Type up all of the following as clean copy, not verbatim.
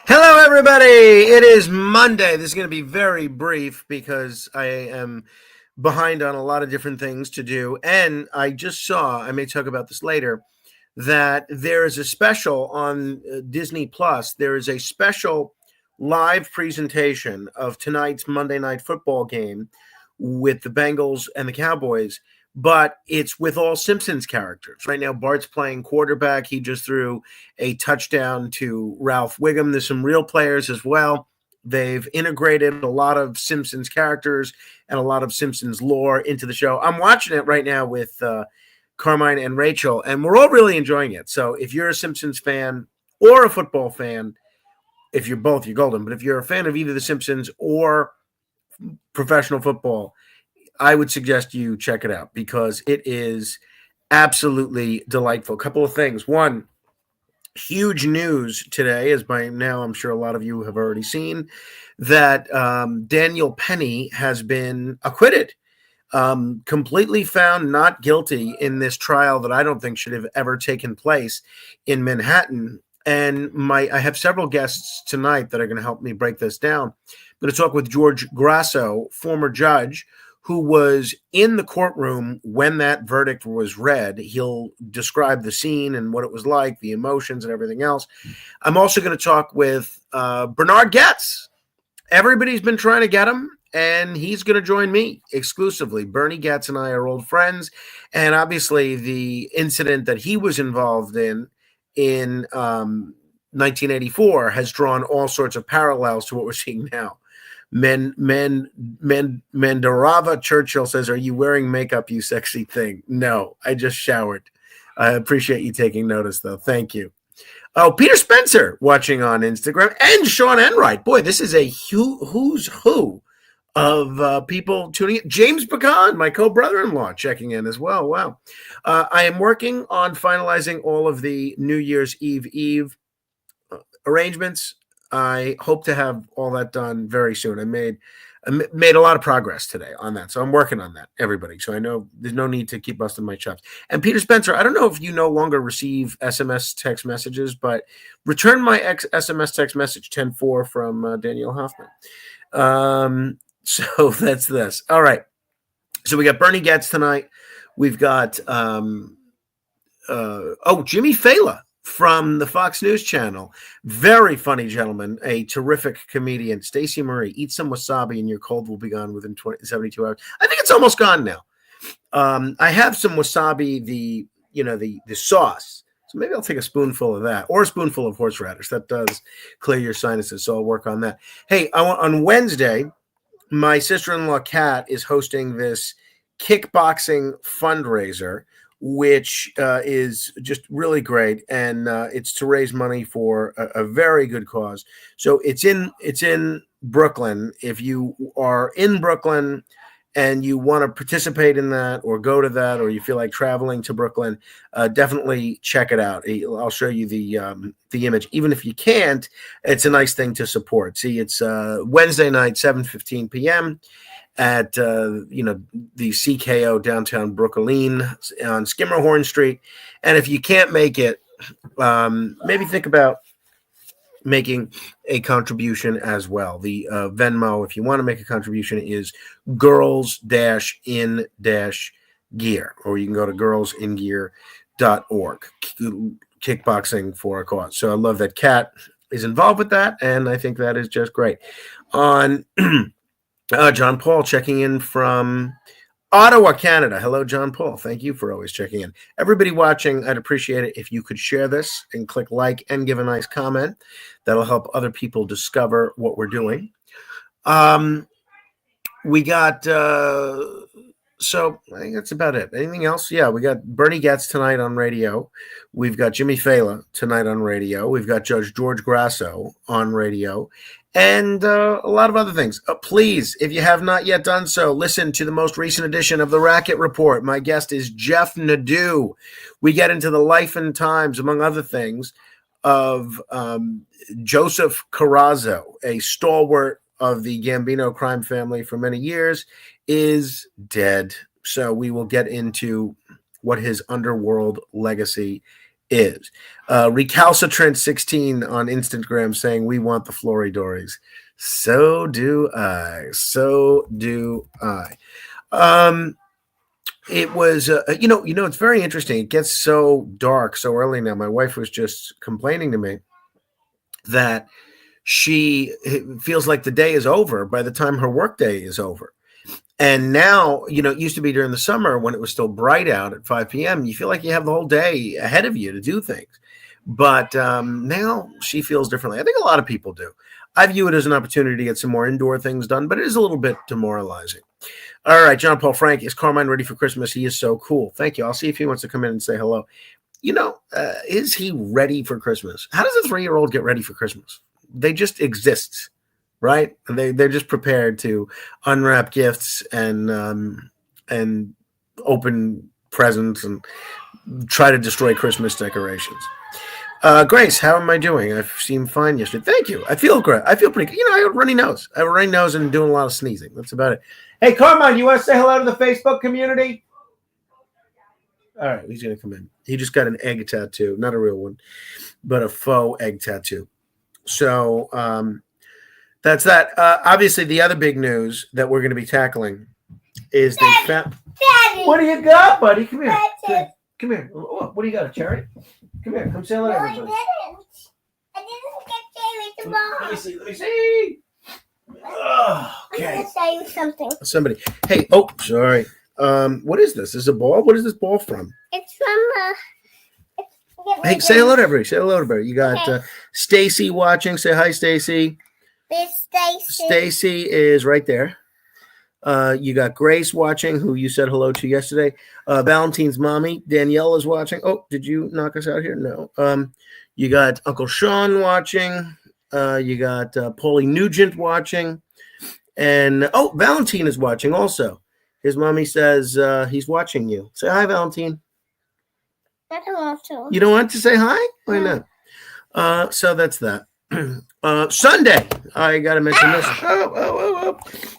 Hello, everybody. It is Monday. This is going to be very brief because I am behind on a lot of different things to do. And I just saw, I may talk about this later, that there is a special on Disney Plus. There is a special live presentation of tonight's Monday Night Football game with the Bengals and the Cowboys, but it's with all Simpsons characters. Right now, Bart's playing quarterback. He just threw a touchdown to Ralph Wiggum. There's some real players as well. They've integrated a lot of Simpsons characters and a lot of Simpsons lore into the show. I'm watching it right now with Carmine and Rachel, and we're all really enjoying it. So if you're a Simpsons fan or a football fan, if you're both, you're golden. But if you're a fan of either the Simpsons or professional football, I would suggest you check it out because it is absolutely delightful. A couple of things. One, huge news today, as by now I'm sure a lot of you have already seen, that Daniel Penny has been acquitted, completely found not guilty in this trial that I don't think should have ever taken place in Manhattan. And I have several guests tonight that are going to help me break this down. I'm going to talk with George Grasso, former judge, who was in the courtroom when that verdict was read. He'll describe the scene and what it was like, the emotions and everything else. I'm also going to talk with Bernard Goetz. Everybody's been trying to get him, and he's going to join me exclusively. Bernie Goetz and I are old friends, and obviously the incident that he was involved in 1984 has drawn all sorts of parallels to what we're seeing now. Mandarava Churchill says, "Are you wearing makeup, you sexy thing?" No, I just showered. I appreciate you taking notice, though. Thank you. Oh, Peter Spencer watching on Instagram, and Sean Enright. Boy, this is a who's who of people tuning in. James Pecan, my co-brother-in-law, checking in as well. Wow. I am working on finalizing all of the New Year's Eve arrangements. I hope to have all that done very soon. I made a lot of progress today on that, so I'm working on that, everybody. So I know there's no need to keep busting my chops. And Peter Spencer, I don't know if you no longer receive SMS text messages, but return my SMS text message 10-4 from Danielle Hoffman. So that's this. All right. So we got Bernie Goetz tonight. We've got Jimmy Fela from the Fox News Channel. Very funny gentleman, a terrific comedian. Stacey Marie, eat some wasabi and your cold will be gone within 72 hours. I think it's almost gone now. I have some wasabi, the sauce. So maybe I'll take a spoonful of that or a spoonful of horseradish. That does clear your sinuses, so I'll work on that. Hey, on Wednesday, my sister-in-law, Kat, is hosting this kickboxing fundraiser, which is just really great, and it's to raise money for a very good cause. So it's in Brooklyn. If you are in Brooklyn and you want to participate in that or go to that, or you feel like traveling to Brooklyn, definitely check it out. I'll show you the image. Even if you can't, it's a nice thing to support. See, it's Wednesday night, 7:15 p.m. at the CKO downtown Brooklyn on Skimmerhorn Street. And if you can't make it, maybe think about making a contribution as well. The Venmo, if you want to make a contribution, is girls-in-gear, or you can go to girlsingear.org. Kickboxing for a cause. So I love that Kat is involved with that, and I think that is just great. On John Paul checking in from Ottawa, Canada. Hello, John Paul. Thank you for always checking in. Everybody watching, I'd appreciate it if you could share this and click like and give a nice comment. That'll help other people discover what we're doing. We got, so I think that's about it. Anything else? Yeah, we got Bernie Goetz tonight on radio. We've got Jimmy Fela tonight on radio. We've got Judge George Grasso on radio. And a lot of other things. Please, if you have not yet done so, listen to the most recent edition of the Racket Report. My guest is Jeff Nadeau. We get into the life and times, among other things, of Joseph Carrazzo, a stalwart of the Gambino crime family for many years, is dead. So we will get into what his underworld legacy is. Recalcitrant 16 on Instagram saying we want the Floridories. So do I. So do I. It was, it's very interesting. It gets so dark so early now. My wife was just complaining to me that she feels like the day is over by the time her workday is over. And now, it used to be during the summer when it was still bright out at 5 p.m. You feel like you have the whole day ahead of you to do things. But now she feels differently. I think a lot of people do. I view it as an opportunity to get some more indoor things done, but it is a little bit demoralizing. All right, John Paul Frank, is Carmine ready for Christmas? He is so cool. Thank you. I'll see if he wants to come in and say hello. Is he ready for Christmas? How does a 3-year-old get ready for Christmas? They just exist, right? They're just prepared to unwrap gifts and open presents and try to destroy Christmas decorations. Grace, how am I doing? I seemed fine yesterday. Thank you. I feel great. I feel pretty good. I have a runny nose. And doing a lot of sneezing. That's about it. Hey, Carmine, you want to say hello to the Facebook community? All right, he's going to come in. He just got an egg tattoo. Not a real one, but a faux egg tattoo. So that's that. Obviously, the other big news that we're going to be tackling is they found... What do you got, buddy? Come here. Come here. What do you got, a cherry? Come here. Come say hello to everybody. I didn't get cherry at the ball. Let me see. Oh, okay. I'm going to show you something. Somebody. Hey, sorry. What is this? Is this a ball? What is this ball from? It's from Hey, say hello to everybody. Say hello to everybody. You got Stacy watching. Say hi, Stacy. It's Stacy. Stacy is right there. You got Grace watching, who you said hello to yesterday. Valentine's mommy, Danielle, is watching. Oh, did you knock us out here? No. You got Uncle Sean watching. You got Paulie Nugent watching. And, Valentine is watching also. His mommy says he's watching you. Say hi, Valentine. I don't want to. You don't want to say hi? Why not? So that's that. Sunday, I got to mention this.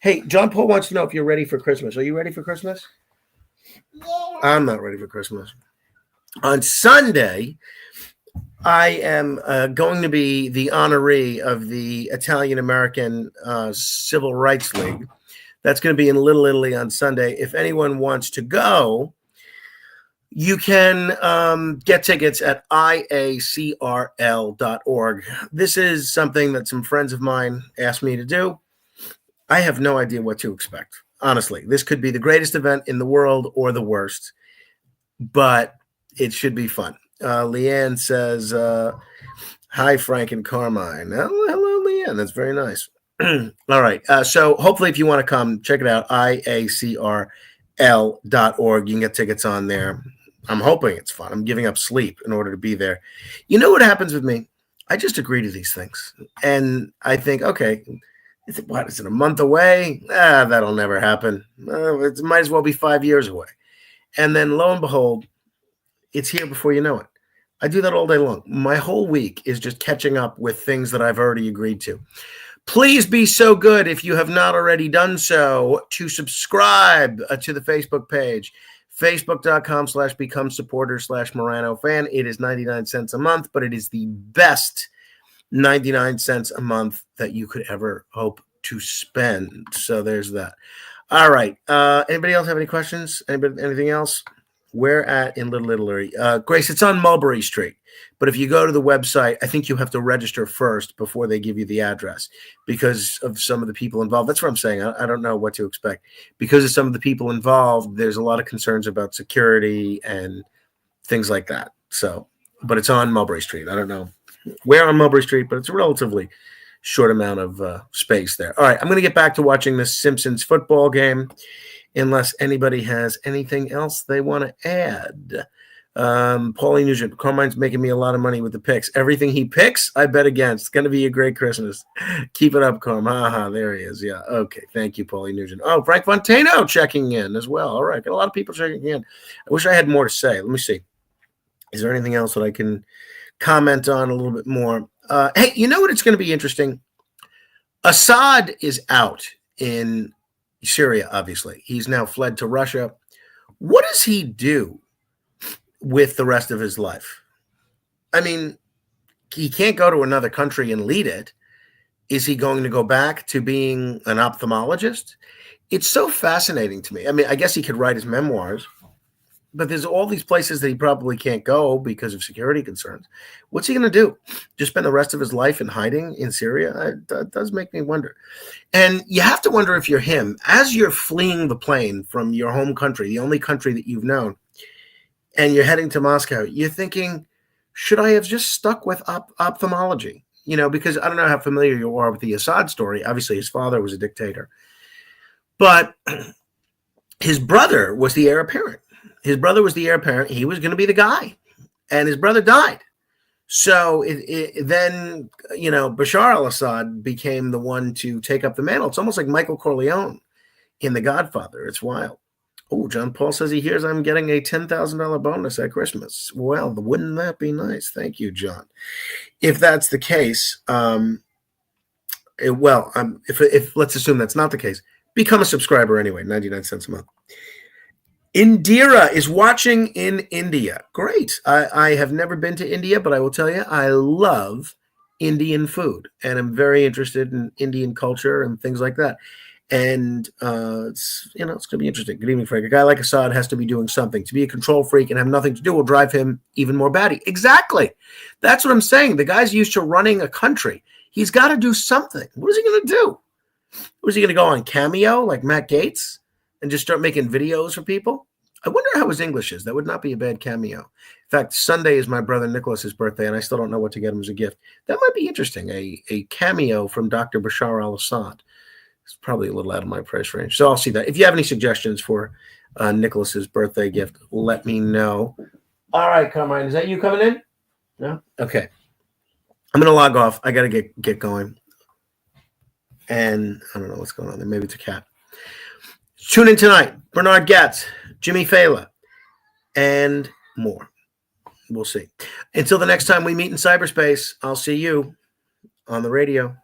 Hey, John Paul wants to know if you're ready for Christmas. Are you ready for Christmas? Yeah. I'm not ready for Christmas. On Sunday, I am going to be the honoree of the Italian American Civil Rights League. That's going to be in Little Italy on Sunday. If anyone wants to go, you can get tickets at iacrl.org. This is something that some friends of mine asked me to do. I have no idea what to expect. Honestly, this could be the greatest event in the world or the worst, but it should be fun. Leanne says, hi, Frank and Carmine. Hello, Leanne. That's very nice. All right. So hopefully if you want to come, check it out, iacrl.org. You can get tickets on there. I'm hoping it's fun. I'm giving up sleep in order to be there. You know what happens with me? I just agree to these things. And I think, okay, is it a month away? That'll never happen. It might as well be 5 years away. And then lo and behold, it's here before you know it. I do that all day long. My whole week is just catching up with things that I've already agreed to. Please be so good, if you have not already done so, to subscribe to the Facebook page, facebook.com/become supporter/Morano fan. It is 99 cents a month, but it is the best 99 cents a month that you could ever hope to spend. So there's that. All right. Anybody else have any questions? Anything else? Where at in Little Italy? Grace, it's on Mulberry Street. But if you go to the website, I think you have to register first before they give you the address because of some of the people involved. That's what I'm saying. I don't know what to expect. Because of some of the people involved, there's a lot of concerns about security and things like that. So, but it's on Mulberry Street. I don't know where on Mulberry Street, but it's a relatively short amount of space there. All right, I'm going to get back to watching this Simpsons football game unless anybody has anything else they want to add. Paulie Nugent, Carmine's making me a lot of money with the picks. Everything he picks, I bet against. It's going to be a great Christmas. Keep it up, Carm. There he is. Yeah. Okay. Thank you, Paulie Nugent. Oh, Frank Fontano checking in as well. All right. Got a lot of people checking in. I wish I had more to say. Let me see. Is there anything else that I can comment on a little bit more? Hey, you know what? It's going to be interesting. Assad is out in Syria, obviously. He's now fled to Russia. What does he do with the rest of his life? I mean, he can't go to another country and lead it. Is he going to go back to being an ophthalmologist? It's so fascinating to me. I mean, I guess he could write his memoirs, but there's all these places that he probably can't go because of security concerns. What's he going to do? Just spend the rest of his life in hiding in Syria? That does make me wonder. And you have to wonder if you're him, as you're fleeing the plane from your home country, the only country that you've known, and you're heading to Moscow, you're thinking, should I have just stuck with ophthalmology? You know, because I don't know how familiar you are with the Assad story. Obviously, his father was a dictator. But his brother was the heir apparent. His brother was the heir apparent. He was going to be the guy. And his brother died. So then, you know, Bashar al-Assad became the one to take up the mantle. It's almost like Michael Corleone in The Godfather. It's wild. Oh, John Paul says he hears I'm getting a $10,000 bonus at Christmas. Well, wouldn't that be nice? Thank you, John. If that's the case, if let's assume that's not the case, become a subscriber anyway, 99 cents a month. Indira is watching in India. Great. I have never been to India, but I will tell you, I love Indian food, and I'm very interested in Indian culture and things like that. And it's going to be interesting. Good evening, Frank. A guy like Assad has to be doing something. To be a control freak and have nothing to do will drive him even more batty. Exactly. That's what I'm saying. The guy's used to running a country. He's got to do something. What is he going to do? Was he going to go on Cameo like Matt Gaetz and just start making videos for people? I wonder how his English is. That would not be a bad cameo. In fact, Sunday is my brother Nicholas's birthday, and I still don't know what to get him as a gift. That might be interesting, a cameo from Dr. Bashar al-Assad. It's probably a little out of my price range. So I'll see that. If you have any suggestions for Nicholas's birthday gift, let me know. All right, Carmine, is that you coming in? No? Okay. I'm going to log off. I got to get going. And I don't know what's going on there. Maybe it's a cat. Tune in tonight. Bernard Gatz, Jimmy Fela, and more. We'll see. Until the next time we meet in cyberspace, I'll see you on the radio.